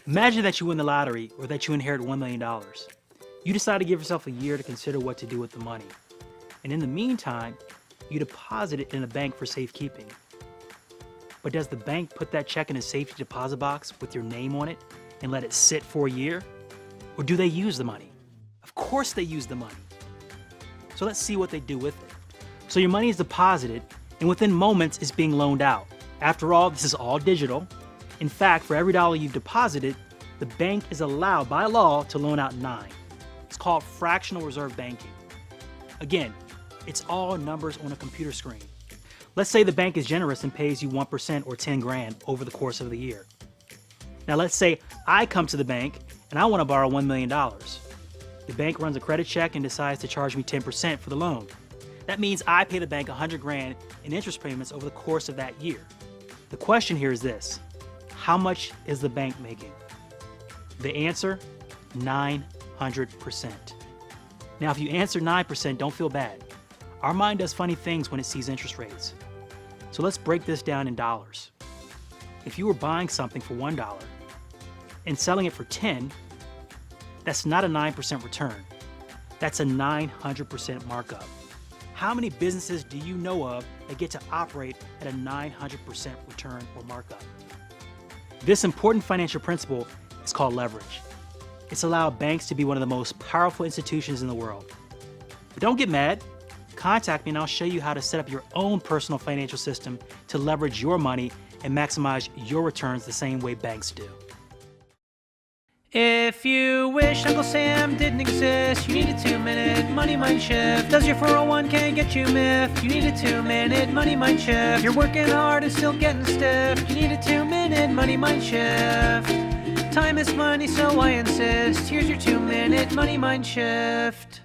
Imagine that you win the lottery or that you inherit $1 million. You decide to give yourself a year to consider what to do with the money. And in the meantime, you deposit it in a bank for safekeeping. But does the bank put that check in a safety deposit box with your name on it and let it sit for a year? Or do they use the money? Of course they use the money. So let's see what they do with it. So your money is deposited, and within moments it's being loaned out. After all, this is all digital. In fact, for every dollar you've deposited, the bank is allowed by law to loan out 9. It's called fractional reserve banking. Again, it's all numbers on a computer screen. Let's say the bank is generous and pays you 1% or 10 grand over the course of the year. Now let's say I come to the bank and I want to borrow $1 million. The bank runs a credit check and decides to charge me 10% for the loan. That means I pay the bank 100 grand in interest payments over the course of that year. The question here is this: how much is the bank making? The answer, 900%. Now, if you answer 9%, don't feel bad. Our mind does funny things when it sees interest rates. So let's break this down in dollars. If you were buying something for $1 and selling it for 10, that's not a 9% return. That's a 900% markup. How many businesses do you know of that get to operate at a 900% return or markup? This important financial principle is called leverage. It's allowed banks to be one of the most powerful institutions in the world. But don't get mad. Contact me and I'll show you how to set up your own personal financial system to leverage your money and maximize your returns the same way banks do. If you wish Uncle Sam didn't exist, you need a 2-minute money mind shift. Does your 401k get you miffed? You need a 2-minute money mind shift. You're working hard and still getting stiff. You need a 2-minute money mind shift. Time is money, so I insist. Here's your 2-minute money mind shift.